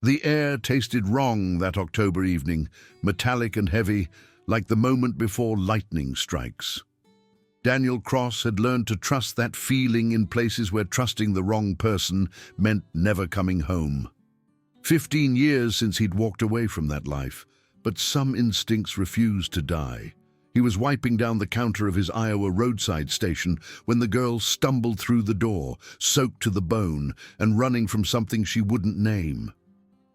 The air tasted wrong that October evening, metallic and heavy, like the moment before lightning strikes. Daniel Cross had learned to trust that feeling in places where trusting the wrong person meant never coming home. 15 years since he'd walked away from that life, but some instincts refused to die. He was wiping down the counter of his Iowa roadside station when the girl stumbled through the door, soaked to the bone and running from something she wouldn't name.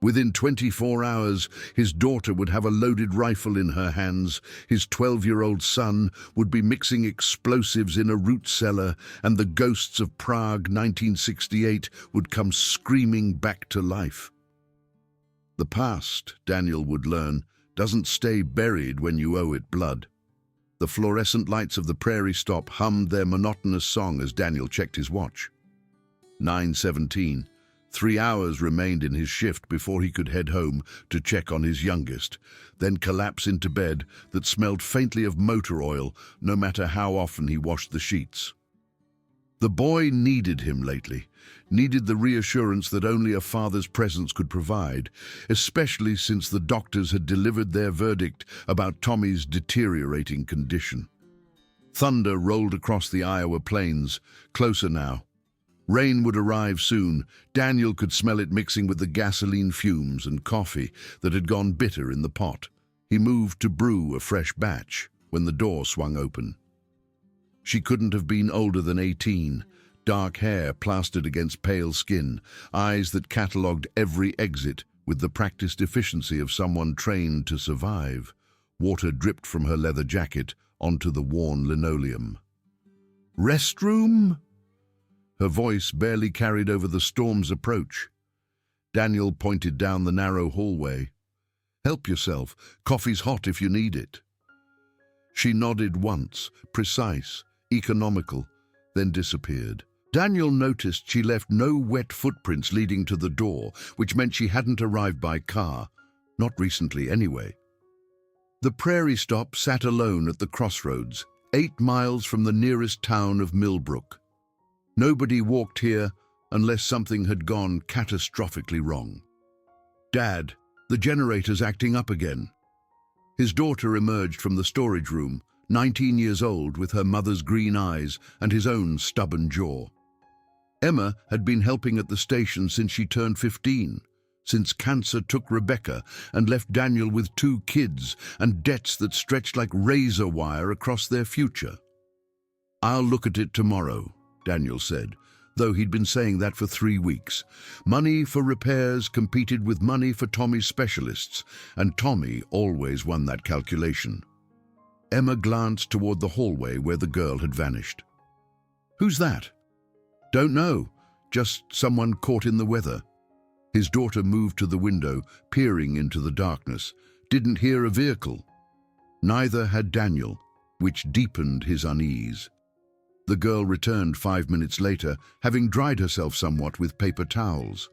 Within 24 hours, his daughter would have a loaded rifle in her hands, his 12-year-old son would be mixing explosives in a root cellar, and the ghosts of Prague 1968 would come screaming back to life. The past, Daniel would learn, doesn't stay buried when you owe it blood. The fluorescent lights of the prairie stop hummed their monotonous song as Daniel checked his watch. 9:17. 3 hours remained in his shift before he could head home to check on his youngest, then collapse into bed that smelled faintly of motor oil no matter how often he washed the sheets. The boy needed him lately, needed the reassurance that only a father's presence could provide, especially since the doctors had delivered their verdict about Tommy's deteriorating condition. Thunder rolled across the Iowa plains, closer now. Rain would arrive soon. Daniel could smell it mixing with the gasoline fumes and coffee that had gone bitter in the pot. He moved to brew a fresh batch when the door swung open. She couldn't have been older than 18, dark hair plastered against pale skin, eyes that catalogued every exit with the practiced efficiency of someone trained to survive. Water dripped from her leather jacket onto the worn linoleum. "Restroom?" Her voice barely carried over the storm's approach. Daniel pointed down the narrow hallway. "Help yourself. Coffee's hot if you need it." She nodded once, precise, economical, then disappeared. Daniel noticed she left no wet footprints leading to the door, which meant she hadn't arrived by car. Not recently, anyway. The prairie stop sat alone at the crossroads, 8 miles from the nearest town of Millbrook. Nobody walked here unless something had gone catastrophically wrong. "Dad, the generator's acting up again." His daughter emerged from the storage room, 19 years old, with her mother's green eyes and his own stubborn jaw. Emma had been helping at the station since she turned 15, since cancer took Rebecca and left Daniel with 2 kids and debts that stretched like razor wire across their future. "I'll look at it tomorrow," Daniel said, though he'd been saying that for 3 weeks. Money for repairs competed with money for Tommy's specialists, and Tommy always won that calculation. Emma glanced toward the hallway where the girl had vanished. "Who's that?" "Don't know. Just someone caught in the weather." His daughter moved to the window, peering into the darkness. "Didn't hear a vehicle." Neither had Daniel, which deepened his unease. The girl returned 5 minutes later, having dried herself somewhat with paper towels.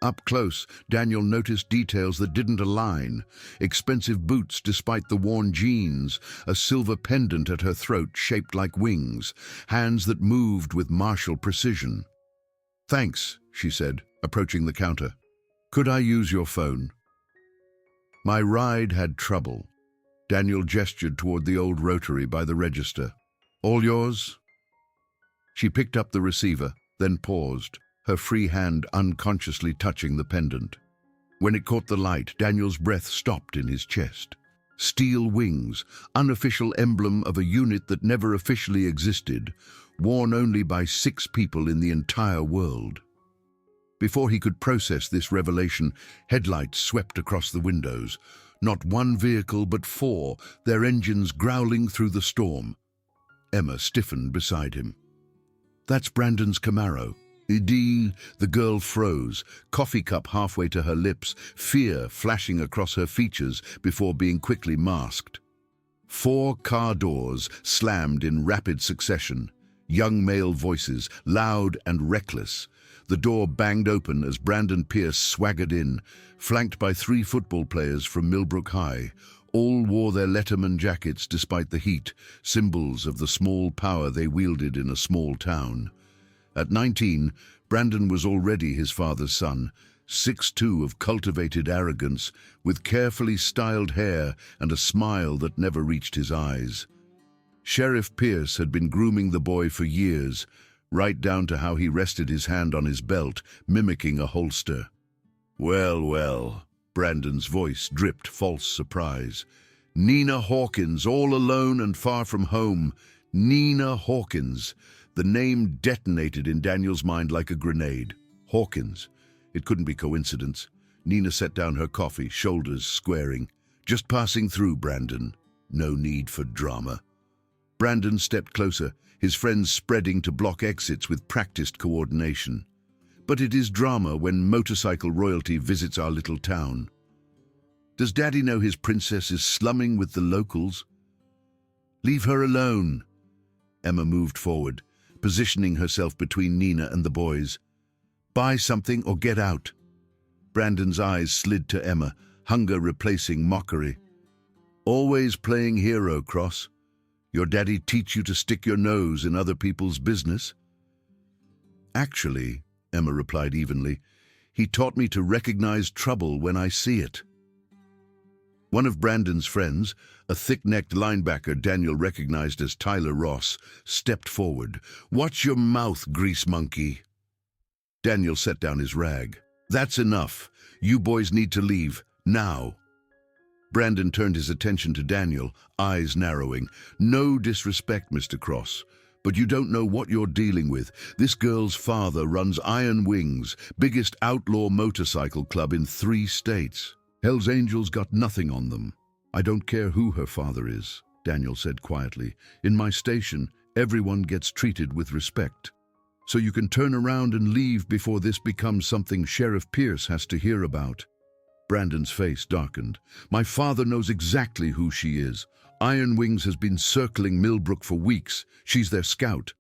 Up close, Daniel noticed details that didn't align: expensive boots despite the worn jeans, a silver pendant at her throat shaped like wings, hands that moved with martial precision. "Thanks," she said, approaching the counter. "Could I use your phone?" "My ride had trouble." Daniel gestured toward the old rotary by the register. "All yours?" She picked up the receiver, then paused, her free hand unconsciously touching the pendant. When it caught the light, Daniel's breath stopped in his chest. Steel wings, unofficial emblem of a unit that never officially existed, worn only by 6 people in the entire world. Before he could process this revelation, headlights swept across the windows. Not 1 vehicle, but 4, their engines growling through the storm. Emma stiffened beside him. "That's Brandon's Camaro." "Idi," the girl froze, coffee cup halfway to her lips, fear flashing across her features before being quickly masked. 4 car doors slammed in rapid succession. Young male voices, loud and reckless. The door banged open as Brandon Pierce swaggered in, flanked by 3 football players from Millbrook High. All wore their Letterman jackets despite the heat, symbols of the small power they wielded in a small town. At 19, Brandon was already his father's son, 6'2" of cultivated arrogance, with carefully styled hair and a smile that never reached his eyes. Sheriff Pierce had been grooming the boy for years, right down to how he rested his hand on his belt, mimicking a holster. "Well, well," Brandon's voice dripped false surprise. "Nina Hawkins, all alone and far from home. Nina Hawkins." The name detonated in Daniel's mind like a grenade. Hawkins. It couldn't be coincidence. Nina set down her coffee, shoulders squaring. "Just passing through, Brandon. No need for drama." Brandon stepped closer, his friends spreading to block exits with practiced coordination. "But it is drama when motorcycle royalty visits our little town. Does Daddy know his princess is slumming with the locals?" "Leave her alone." Emma moved forward, positioning herself between Nina and the boys. "Buy something or get out." Brandon's eyes slid to Emma, hunger replacing mockery. "Always playing hero, Cross. Your daddy teach you to stick your nose in other people's business?" "Actually," Emma replied evenly, "he taught me to recognize trouble when I see it." One of Brandon's friends, a thick-necked linebacker Daniel recognized as Tyler Ross, stepped forward. "Watch your mouth, grease monkey." Daniel set down his rag. "That's enough. You boys need to leave, now." Brandon turned his attention to Daniel, eyes narrowing. "No disrespect, Mr. Cross, but you don't know what you're dealing with. This girl's father runs Iron Wings, biggest outlaw motorcycle club in 3 states. Hell's Angels got nothing on them. I don't care who her father is," Daniel said quietly. "In my station, everyone gets treated with respect. So you can turn around and leave before this becomes something Sheriff Pierce has to hear about." Brandon's face darkened. "My father knows exactly who she is. Iron Wings has been circling Millbrook for weeks. She's their scout."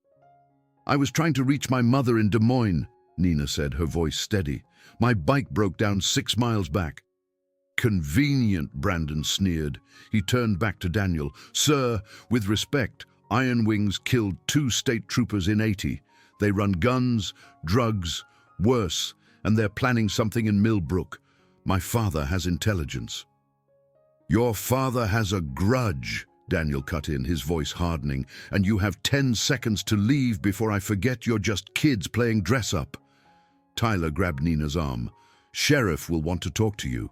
"I was trying to reach my mother in Des Moines," Nina said, her voice steady. "My bike broke down 6 miles back." "Convenient," Brandon sneered. He turned back to Daniel. "Sir, with respect, Iron Wings killed 2 state troopers in 80. They run guns, drugs, worse, and they're planning something in Millbrook. My father has intelligence." "Your father has a grudge," Daniel cut in, his voice hardening, "and you have 10 seconds to leave before I forget you're just kids playing dress-up." Tyler grabbed Nina's arm. "Sheriff will want to talk to you."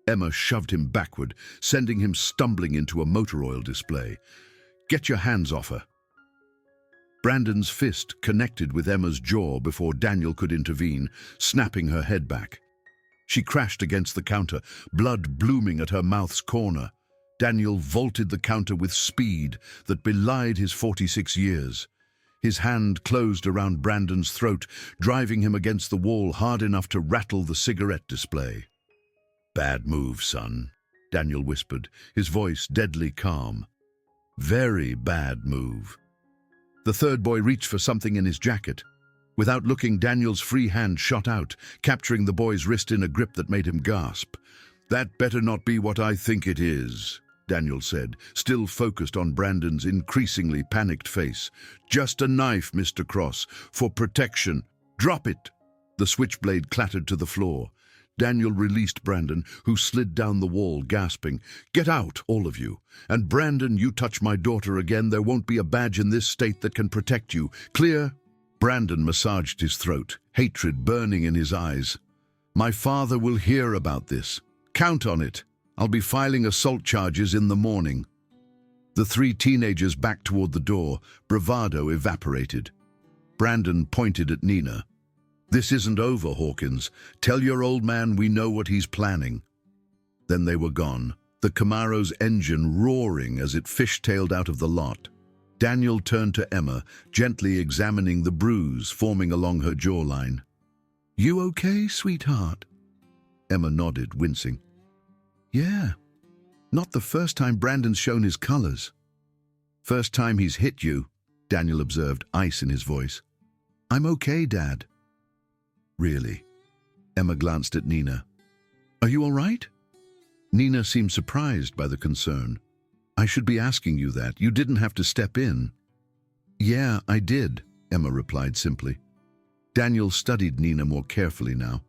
Emma shoved him backward, sending him stumbling into a motor oil display. "Get your hands off her." Brandon's fist connected with Emma's jaw before Daniel could intervene, snapping her head back. She crashed against the counter, blood blooming at her mouth's corner. Daniel vaulted the counter with speed that belied his 46 years. His hand closed around Brandon's throat, driving him against the wall hard enough to rattle the cigarette display. "Bad move, son," Daniel whispered, his voice deadly calm. "Very bad move." The third boy reached for something in his jacket. Without looking, Daniel's free hand shot out, capturing the boy's wrist in a grip that made him gasp. "That better not be what I think it is," Daniel said, still focused on Brandon's increasingly panicked face. "Just a knife, Mr. Cross, for protection. Drop it!" The switchblade clattered to the floor. Daniel released Brandon, who slid down the wall, gasping, "Get out, all of you! And Brandon, you touch my daughter again, there won't be a badge in this state that can protect you. Clear?" Brandon massaged his throat, hatred burning in his eyes. "My father will hear about this. Count on it. I'll be filing assault charges in the morning." The 3 teenagers backed toward the door, bravado evaporated. Brandon pointed at Nina. "This isn't over, Hawkins. Tell your old man we know what he's planning." Then they were gone, the Camaro's engine roaring as it fishtailed out of the lot. Daniel turned to Emma, gently examining the bruise forming along her jawline. "You okay, sweetheart?" Emma nodded, wincing. "Yeah. Not the first time Brandon's shown his colors." "First time he's hit you," Daniel observed, ice in his voice. "I'm okay, Dad." "Really?" Emma glanced at Nina. "Are you all right?" Nina seemed surprised by the concern. "I should be asking you that. You didn't have to step in." "Yeah, I did," Emma replied simply. Daniel studied Nina more carefully now.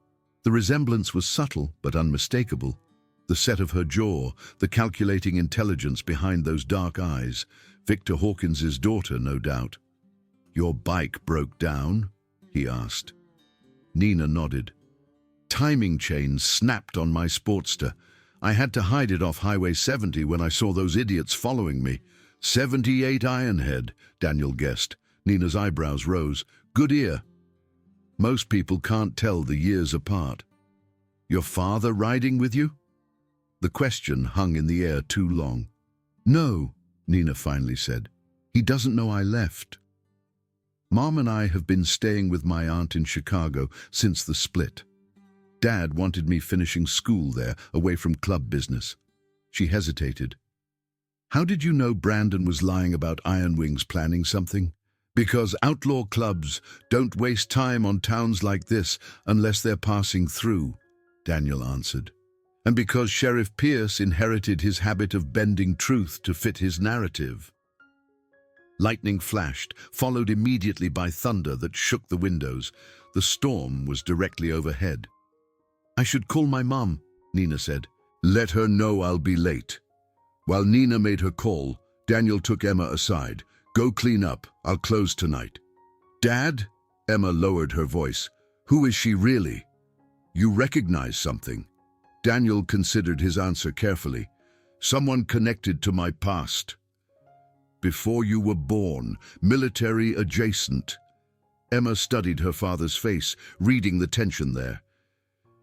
The resemblance was subtle but unmistakable. The set of her jaw, the calculating intelligence behind those dark eyes. Victor Hawkins's daughter, no doubt. "Your bike broke down?" he asked. Nina nodded. "Timing chain snapped on my Sportster. I had to hide it off Highway 70 when I saw those idiots following me. 78 Ironhead," Daniel guessed. Nina's eyebrows rose. "Good ear. Most people can't tell the years apart." "Your father riding with you?" The question hung in the air too long. "No," Nina finally said. "He doesn't know I left. Mom and I have been staying with my aunt in Chicago since the split. Dad wanted me finishing school there, away from club business." She hesitated. "How did you know Brandon was lying about Iron Wings planning something?" "Because outlaw clubs don't waste time on towns like this unless they're passing through," Daniel answered. "And because Sheriff Pierce inherited his habit of bending truth to fit his narrative." Lightning flashed, followed immediately by thunder that shook the windows. The storm was directly overhead. "I should call my mom," Nina said. "Let her know I'll be late." While Nina made her call, Daniel took Emma aside. "Go clean up. I'll close tonight." "Dad?" Emma lowered her voice. "Who is she really? You recognize something?" Daniel considered his answer carefully. "Someone connected to my past. Before you were born, military adjacent." Emma studied her father's face, reading the tension there.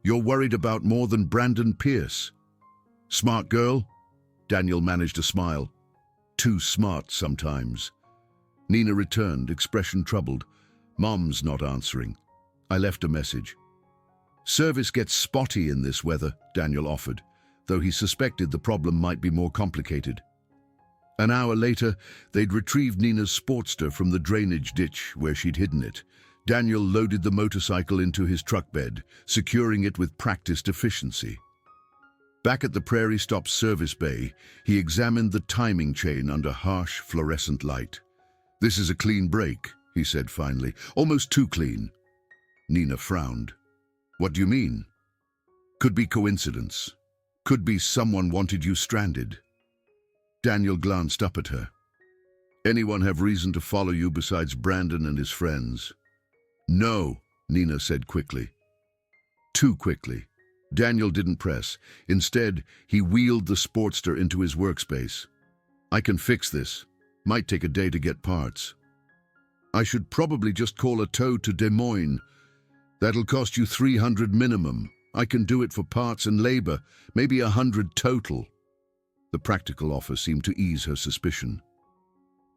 "You're worried about more than Brandon Pierce." "Smart girl?" Daniel managed a smile. "Too smart sometimes." Nina returned, expression troubled. "Mom's not answering. I left a message." "Service gets spotty in this weather," Daniel offered, though he suspected the problem might be more complicated. An hour later, they'd retrieved Nina's Sportster from the drainage ditch where she'd hidden it. Daniel loaded the motorcycle into his truck bed, securing it with practiced efficiency. Back at the Prairie Stop service bay, he examined the timing chain under harsh fluorescent light. "This is a clean break," he said finally. "Almost too clean." Nina frowned. "What do you mean?" "Could be coincidence. Could be someone wanted you stranded." Daniel glanced up at her. "Anyone have reason to follow you besides Brandon and his friends?" "No," Nina said quickly. Too quickly. Daniel didn't press. Instead, he wheeled the Sportster into his workspace. "I can fix this. Might take a day to get parts." "I should probably just call a tow to Des Moines. That'll cost you $300 minimum. I can do it for parts and labor, maybe $100 total." The practical offer seemed to ease her suspicion.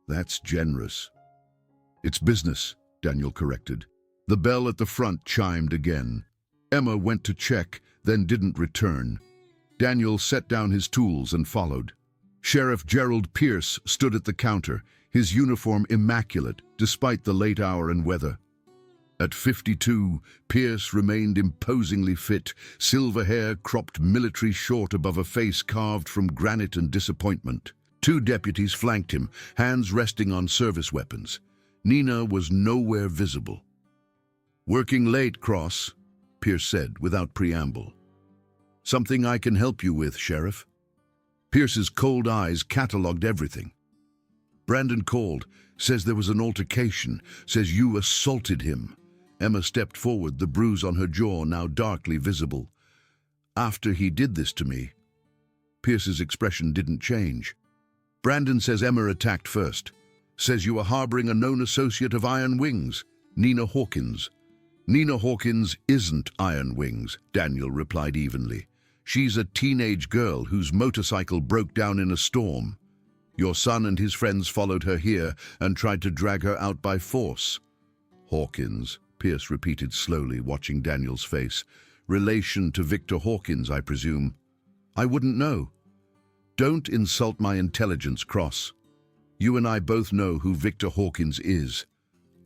"That's generous." "It's business," Daniel corrected. The bell at the front chimed again. Emma went to check, then didn't return. Daniel set down his tools and followed. Sheriff Gerald Pierce stood at the counter, his uniform immaculate despite the late hour and weather. At 52, Pierce remained imposingly fit, silver hair cropped military short above a face carved from granite and disappointment. Two deputies flanked him, hands resting on service weapons. Nina was nowhere visible. "Working late, Cross," Pierce said without preamble. "Something I can help you with, Sheriff?" Pierce's cold eyes catalogued everything. "Brandon called, says there was an altercation, says you assaulted him." Emma stepped forward, the bruise on her jaw now darkly visible. "After he did this to me." Pierce's expression didn't change. "Brandon says Emma attacked first. Says you were harboring a known associate of Iron Wings, Nina Hawkins." "Nina Hawkins isn't Iron Wings," Daniel replied evenly. "She's a teenage girl whose motorcycle broke down in a storm. Your son and his friends followed her here and tried to drag her out by force." "Hawkins," Pierce repeated slowly, watching Daniel's face. "Relation to Victor Hawkins, I presume." "I wouldn't know." "Don't insult my intelligence, Cross. You and I both know who Victor Hawkins is.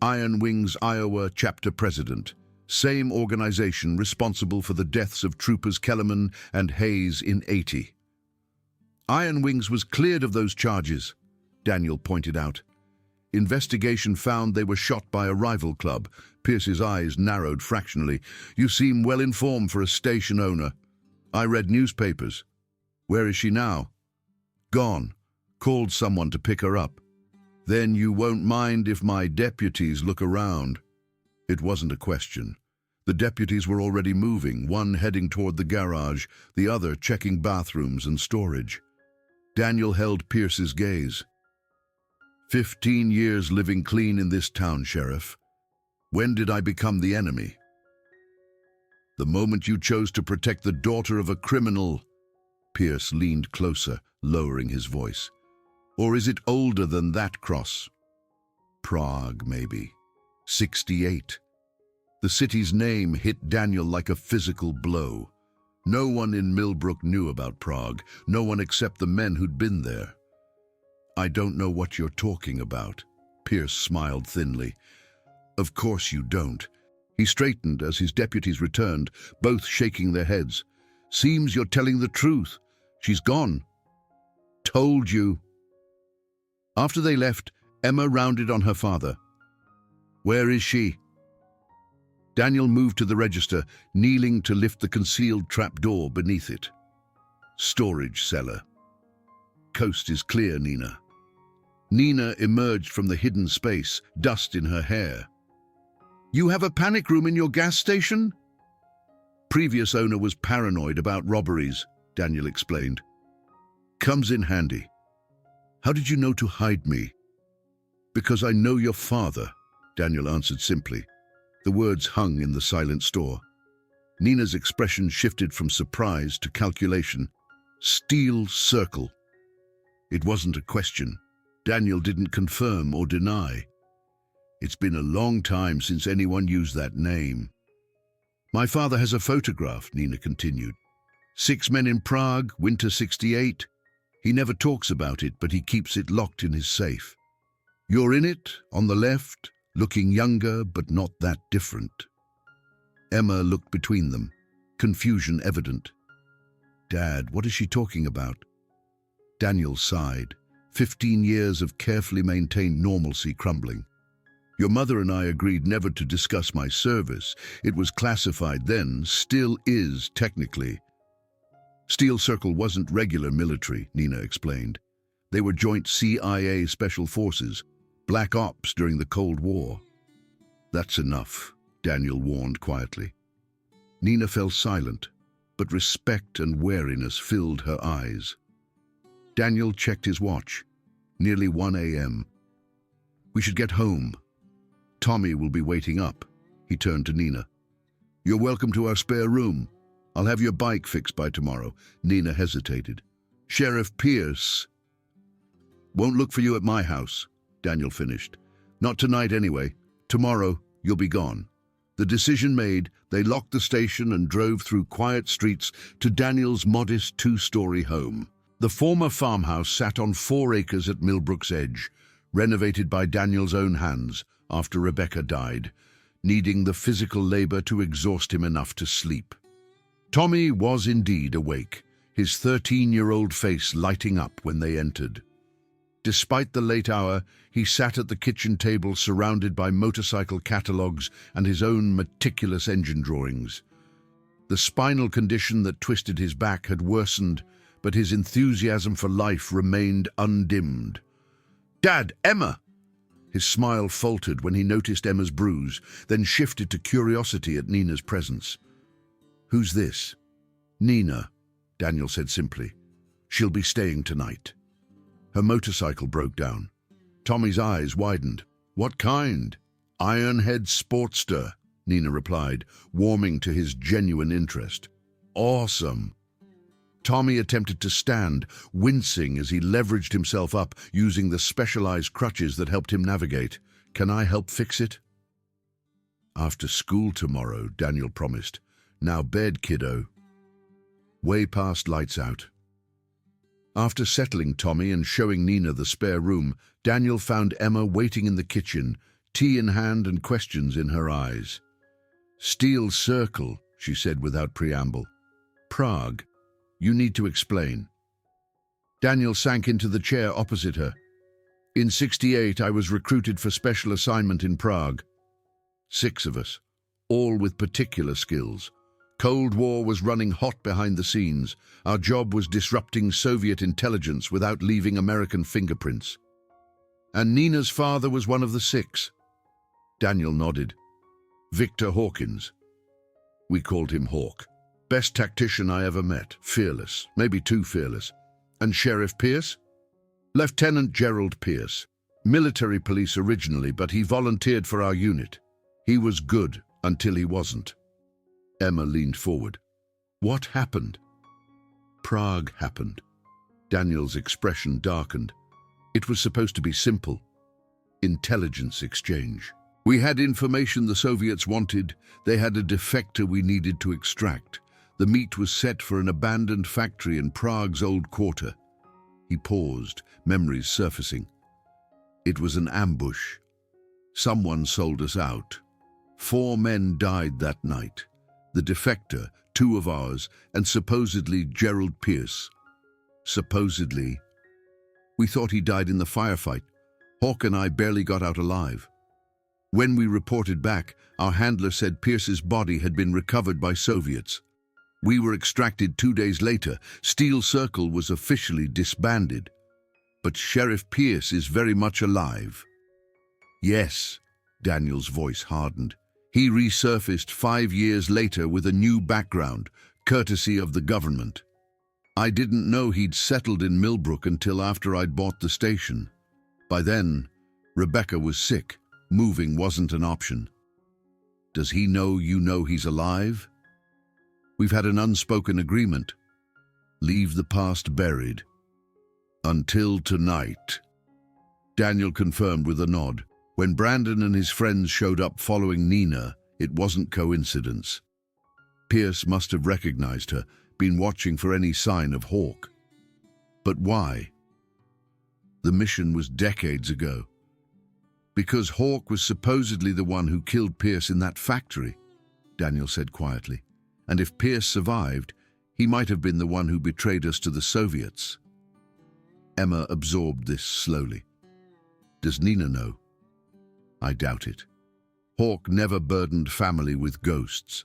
Iron Wings, Iowa chapter president. Same organization responsible for the deaths of troopers Kellerman and Hayes in '80. Iron Wings was cleared of those charges, Daniel pointed out. Investigation found they were shot by a rival club, Pierce's eyes narrowed fractionally. You seem well informed for a station owner. I read newspapers. Where is she now? Gone. Called someone to pick her up. Then you won't mind if my deputies look around. It wasn't a question. The deputies were already moving, one heading toward the garage, the other checking bathrooms and storage. Daniel held Pierce's gaze. 15 years living clean in this town, Sheriff. When did I become the enemy? The moment you chose to protect the daughter of a criminal. Pierce leaned closer, lowering his voice. Or is it older than that, Cross? Prague, maybe. 68. The city's name hit Daniel like a physical blow. No one in Millbrook knew about Prague, no one except the men who'd been there. I don't know what you're talking about. Pierce smiled thinly. Of course you don't. He straightened as his deputies returned, both shaking their heads. Seems you're telling the truth. She's gone. Told you. After they left, Emma rounded on her father. Where is she? Daniel moved to the register, kneeling to lift the concealed trapdoor beneath it. Storage cellar. Coast is clear, Nina. Nina emerged from the hidden space, dust in her hair. You have a panic room in your gas station? Previous owner was paranoid about robberies, Daniel explained. Comes in handy. How did you know to hide me? Because I know your father, Daniel answered simply. The words hung in the silent store. Nina's expression shifted from surprise to calculation. Steel circle. It wasn't a question. Daniel didn't confirm or deny. It's been a long time since anyone used that name. My father has a photograph, Nina continued. 6 men in Prague, winter 68. He never talks about it, but he keeps it locked in his safe. You're in it, on the left, looking younger, but not that different. Emma looked between them, confusion evident. Dad, what is she talking about? Daniel sighed, 15 years of carefully maintained normalcy crumbling. Your mother and I agreed never to discuss my service. It was classified then, still is technically. Steel Circle wasn't regular military, Nina explained. They were joint CIA special forces, black ops during the Cold War. That's enough, Daniel warned quietly. Nina fell silent, but respect and wariness filled her eyes. Daniel checked his watch. Nearly 1 a.m. We should get home. Tommy will be waiting up. He turned to Nina. You're welcome to our spare room. I'll have your bike fixed by tomorrow. Nina hesitated. Sheriff Pierce won't look for you at my house, Daniel finished. Not tonight anyway. Tomorrow, you'll be gone. The decision made, they locked the station and drove through quiet streets to Daniel's modest 2-story home. The former farmhouse sat on 4 acres at Millbrook's edge, renovated by Daniel's own hands after Rebecca died, needing the physical labor to exhaust him enough to sleep. Tommy was indeed awake, his 13-year-old face lighting up when they entered. Despite the late hour, he sat at the kitchen table surrounded by motorcycle catalogs and his own meticulous engine drawings. The spinal condition that twisted his back had worsened, but his enthusiasm for life remained undimmed. Dad, Emma! His smile faltered when he noticed Emma's bruise, then shifted to curiosity at Nina's presence. Who's this? Nina, Daniel said simply. She'll be staying tonight. Her motorcycle broke down. Tommy's eyes widened. What kind? Ironhead Sportster, Nina replied, warming to his genuine interest. Awesome. Tommy attempted to stand, wincing as he leveraged himself up using the specialized crutches that helped him navigate. Can I help fix it? After school tomorrow, Daniel promised. Now bed, kiddo. Way past lights out. After settling Tommy and showing Nina the spare room, Daniel found Emma waiting in the kitchen, tea in hand and questions in her eyes. Steel Circle, she said without preamble. Prague. You need to explain. Daniel sank into the chair opposite her. In 68, I was recruited for special assignment in Prague. 6 of us, all with particular skills. Cold War was running hot behind the scenes. Our job was disrupting Soviet intelligence without leaving American fingerprints. And Nina's father was one of the 6. Daniel nodded. Victor Hawkins. We called him Hawk. Best tactician I ever met. Fearless, maybe too fearless. And Sheriff Pierce? Lieutenant Gerald Pierce. Military police originally, but he volunteered for our unit. He was good until he wasn't. Emma leaned forward. What happened? Prague happened. Daniel's expression darkened. It was supposed to be simple. Intelligence exchange. We had information the Soviets wanted. They had a defector we needed to extract. The meat was set for an abandoned factory in Prague's old quarter. He paused, memories surfacing. It was an ambush. Someone sold us out. 4 men died that night. The defector, 2 of ours, and supposedly Gerald Pierce. Supposedly. We thought he died in the firefight. Hawk and I barely got out alive. When we reported back, our handler said Pierce's body had been recovered by Soviets. We were extracted 2 days later. Steel Circle was officially disbanded. But Sheriff Pierce is very much alive. Yes, Daniel's voice hardened. He resurfaced 5 years later with a new background, courtesy of the government. I didn't know he'd settled in Millbrook until after I'd bought the station. By then, Rebecca was sick. Moving wasn't an option. Does he know you know he's alive? We've had an unspoken agreement. Leave the past buried. Until tonight. Daniel confirmed with a nod. When Brandon and his friends showed up following Nina, it wasn't coincidence. Pierce must have recognized her, been watching for any sign of Hawk. But why? The mission was decades ago. Because Hawk was supposedly the one who killed Pierce in that factory, Daniel said quietly. And if Pierce survived, he might have been the one who betrayed us to the Soviets. Emma absorbed this slowly. Does Nina know? I doubt it. Hawk never burdened family with ghosts.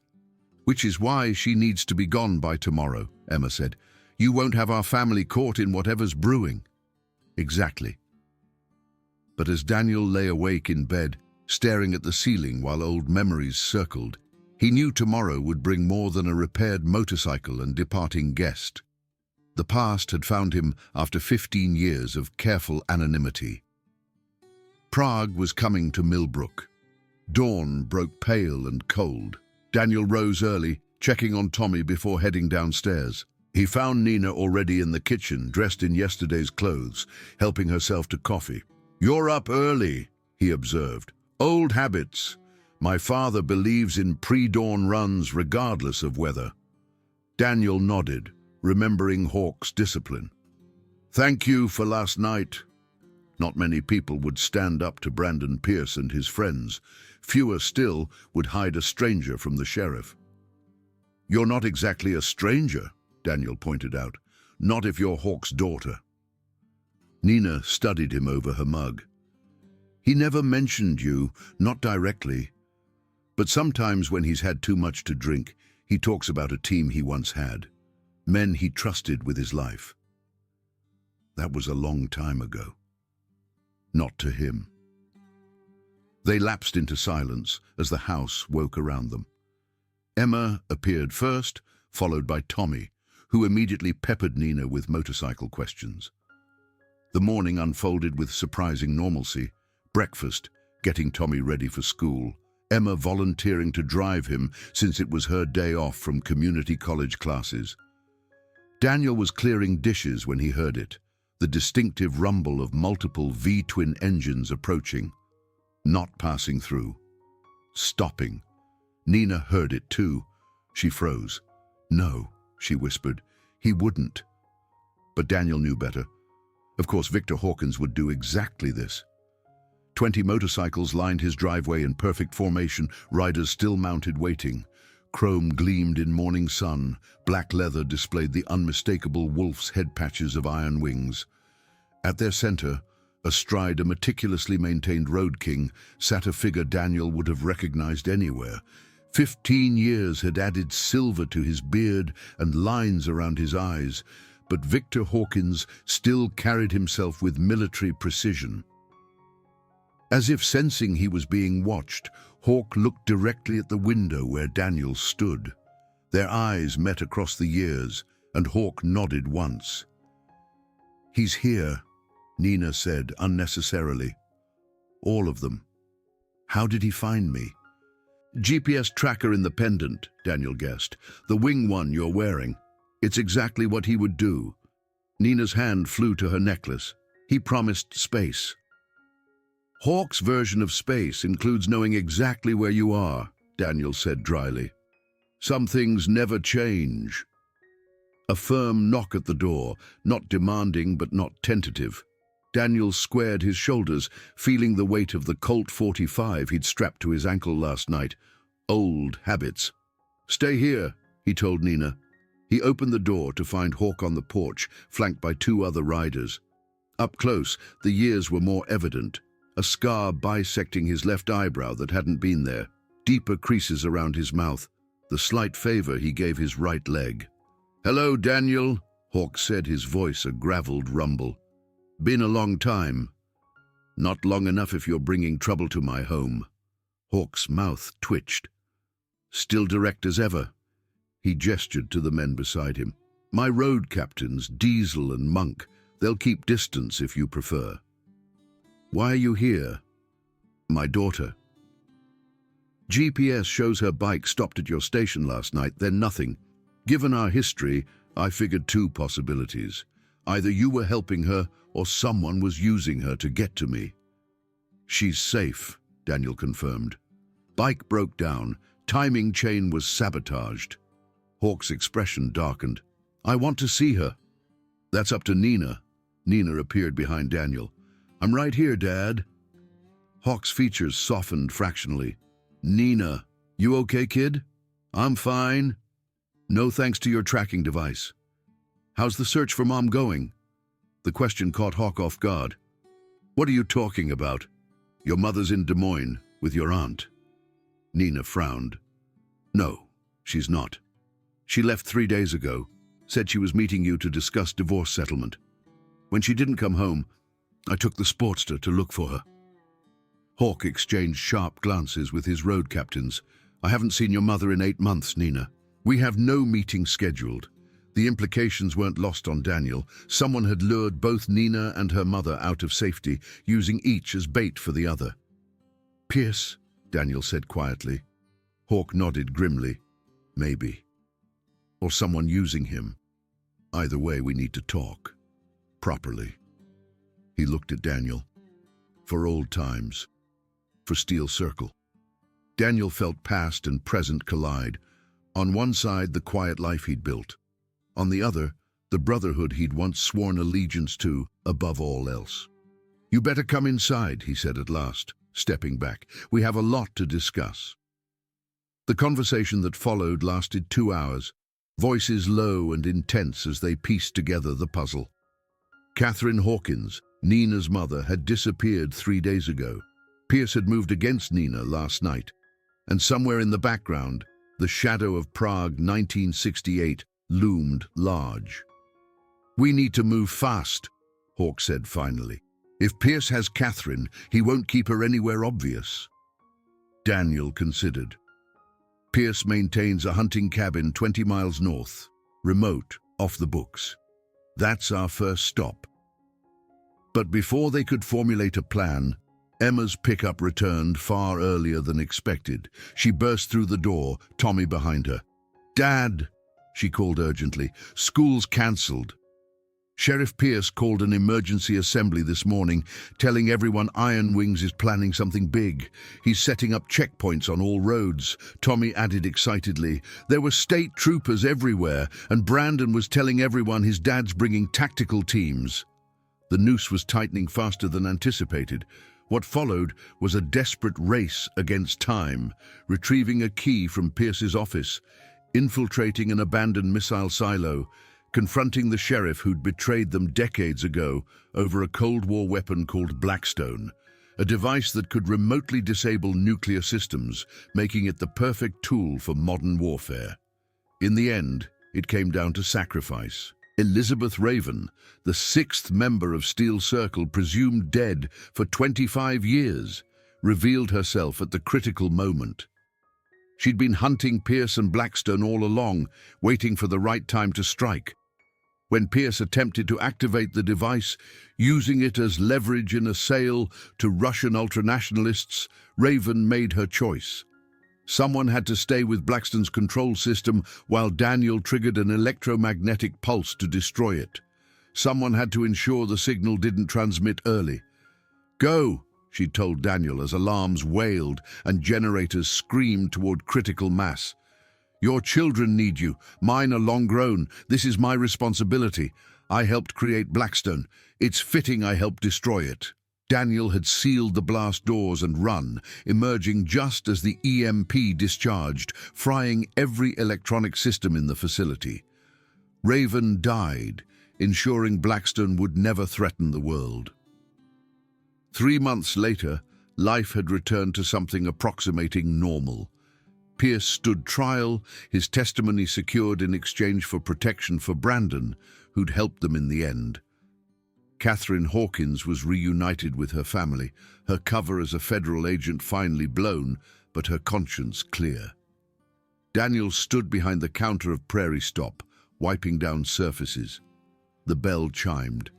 Which is why she needs to be gone by tomorrow, Emma said. You won't have our family caught in whatever's brewing. Exactly. But as Daniel lay awake in bed, staring at the ceiling while old memories circled, he knew tomorrow would bring more than a repaired motorcycle and departing guest. The past had found him after 15 years of careful anonymity. Prague was coming to Millbrook. Dawn broke pale and cold. Daniel rose early, checking on Tommy before heading downstairs. He found Nina already in the kitchen, dressed in yesterday's clothes, helping herself to coffee. You're up early, he observed. Old habits. My father believes in pre-dawn runs regardless of weather. Daniel nodded, remembering Hawk's discipline. Thank you for last night. Not many people would stand up to Brandon Pierce and his friends. Fewer still would hide a stranger from the sheriff. You're not exactly a stranger, Daniel pointed out. Not if you're Hawk's daughter. Nina studied him over her mug. He never mentioned you, not directly. But sometimes when he's had too much to drink, he talks about a team he once had. Men he trusted with his life. That was a long time ago. Not to him. They lapsed into silence as the house woke around them. Emma appeared first, followed by Tommy, who immediately peppered Nina with motorcycle questions. The morning unfolded with surprising normalcy. Breakfast, getting Tommy ready for school, Emma volunteering to drive him since it was her day off from community college classes. Daniel was clearing dishes when he heard it, the distinctive rumble of multiple V-twin engines approaching, not passing through, stopping. Nina heard it too. She froze. No, she whispered, he wouldn't. But Daniel knew better. Of course, Victor Hawkins would do exactly this. 20 motorcycles lined his driveway in perfect formation, riders still mounted waiting. Chrome gleamed in morning sun, black leather displayed the unmistakable wolf's head patches of iron wings. At their center, Astride a meticulously maintained road king sat a figure Daniel would have recognized anywhere. 15 years had added silver to his beard and lines around his eyes, but Victor Hawkins still carried himself with military precision. As if sensing he was being watched, Hawk looked directly at the window where Daniel stood. Their eyes met across the years, and Hawk nodded once. "He's here," Nina said unnecessarily. "All of them. How did he find me?" "GPS tracker in the pendant," Daniel guessed. "The wing one you're wearing. It's exactly what he would do." Nina's hand flew to her necklace. "He promised space." "Hawk's version of space includes knowing exactly where you are," Daniel said dryly. "Some things never change." A firm knock at the door, not demanding but not tentative. Daniel squared his shoulders, feeling the weight of the Colt 45 he'd strapped to his ankle last night. Old habits. "Stay here," he told Nina. He opened the door to find Hawk on the porch, flanked by 2 other riders. Up close, the years were more evident. A scar bisecting his left eyebrow that hadn't been there, deeper creases around his mouth, the slight favor he gave his right leg. "Hello, Daniel," Hawk said, his voice a graveled rumble. "Been a long time." "Not long enough if you're bringing trouble to my home." Hawk's mouth twitched. "Still direct as ever." He gestured to the men beside him. "My road captains, Diesel and Monk. They'll keep distance if you prefer." "Why are you here?" "My daughter." "GPS shows her bike stopped at your station last night, then nothing. Given our history, I figured 2 possibilities. Either you were helping her, or someone was using her to get to me." "She's safe," Daniel confirmed. "Bike broke down. Timing chain was sabotaged." Hawk's expression darkened. "I want to see her." "That's up to Nina." Nina appeared behind Daniel. "I'm right here, Dad." Hawk's features softened fractionally. "Nina, you okay, kid?" "I'm fine." "No thanks to your tracking device." "How's the search for Mom going?" The question caught Hawk off guard. "What are you talking about?" "Your mother's in Des Moines with your aunt." Nina frowned. "No, she's not. She left 3 days ago, said she was meeting you to discuss divorce settlement. When she didn't come home, I took the Sportster to look for her." Hawk exchanged sharp glances with his road captains. "I haven't seen your mother in 8 months, Nina. We have no meeting scheduled." The implications weren't lost on Daniel. Someone had lured both Nina and her mother out of safety, using each as bait for the other. "Pierce," Daniel said quietly. Hawk nodded grimly. "Maybe. Or someone using him. Either way, we need to talk. Properly." He looked at Daniel. "For old times. For Steel Circle." Daniel felt past and present collide. On one side, the quiet life he'd built. On the other, the brotherhood he'd once sworn allegiance to above all else. "You better come inside," he said at last, stepping back. "We have a lot to discuss." The conversation that followed lasted 2 hours, voices low and intense as they pieced together the puzzle. Catherine Hawkins, Nina's mother, had disappeared 3 days ago. Pierce had moved against Nina last night. And somewhere in the background, the shadow of Prague 1968 loomed large. "We need to move fast," Hawk said finally. "If Pierce has Catherine, he won't keep her anywhere obvious." Daniel considered. "Pierce maintains a hunting cabin 20 miles north, remote, off the books. That's our first stop." But before they could formulate a plan, Emma's pickup returned far earlier than expected. She burst through the door, Tommy behind her. "Dad," she called urgently, "school's cancelled." Sheriff Pierce called an emergency assembly this morning, telling everyone Iron Wings is planning something big. He's setting up checkpoints on all roads, Tommy added excitedly. There were state troopers everywhere, and Brandon was telling everyone his dad's bringing tactical teams. The noose was tightening faster than anticipated. What followed was a desperate race against time, retrieving a key from Pierce's office, infiltrating an abandoned missile silo, confronting the sheriff who'd betrayed them decades ago over a Cold War weapon called Blackstone, a device that could remotely disable nuclear systems, making it the perfect tool for modern warfare. In the end, it came down to sacrifice. Elizabeth Raven, the sixth member of Steel Circle, presumed dead for 25 years, revealed herself at the critical moment. She'd been hunting Pierce and Blackstone all along, waiting for the right time to strike. When Pierce attempted to activate the device, using it as leverage in a sale to Russian ultranationalists, Raven made her choice. Someone had to stay with Blackstone's control system while Daniel triggered an electromagnetic pulse to destroy it. Someone had to ensure the signal didn't transmit early. "Go," she told Daniel as alarms wailed and generators screamed toward critical mass. "Your children need you. Mine are long grown. This is my responsibility. I helped create Blackstone. It's fitting I helped destroy it." Daniel had sealed the blast doors and run, emerging just as the EMP discharged, frying every electronic system in the facility. Raven died, ensuring Blackstone would never threaten the world. 3 months later, life had returned to something approximating normal. Pierce stood trial, his testimony secured in exchange for protection for Brandon, who'd helped them in the end. Catherine Hawkins was reunited with her family, her cover as a federal agent finally blown, but her conscience clear. Daniel stood behind the counter of Prairie Stop, wiping down surfaces. The bell chimed.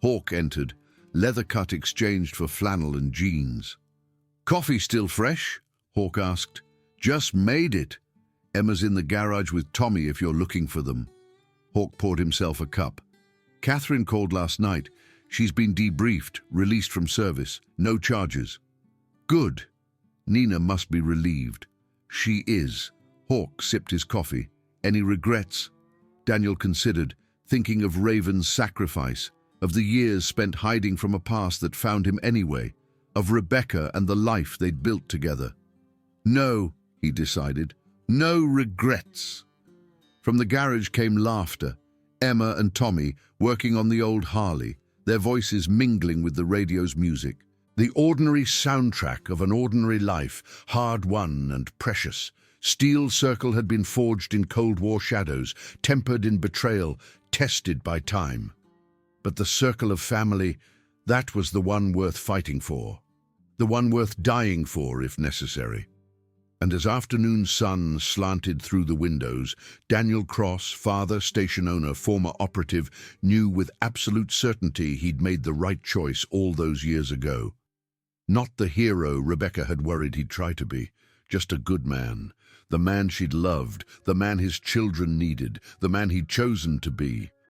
Hawk entered, leather cut exchanged for flannel and jeans. "Coffee still fresh?" Hawk asked. "Just made it. Emma's in the garage with Tommy if you're looking for them." Hawk poured himself a cup. "Catherine called last night. She's been debriefed, released from service. No charges." "Good." Nina must be relieved. "She is." Hawk sipped his coffee. "Any regrets?" Daniel considered, thinking of Raven's sacrifice, of the years spent hiding from a past that found him anyway, of Rebecca and the life they'd built together. "No," he decided. "No regrets." From the garage came laughter. Emma and Tommy working on the old Harley, their voices mingling with the radio's music. The ordinary soundtrack of an ordinary life, hard-won and precious. Steel Circle had been forged in Cold War shadows, tempered in betrayal, tested by time. But the circle of family, that was the one worth fighting for. The one worth dying for, if necessary. And as afternoon sun slanted through the windows, Daniel Cross, father, station owner, former operative, knew with absolute certainty he'd made the right choice all those years ago. Not the hero Rebecca had worried he'd try to be, just a good man. The man she'd loved, the man his children needed, the man he'd chosen to be.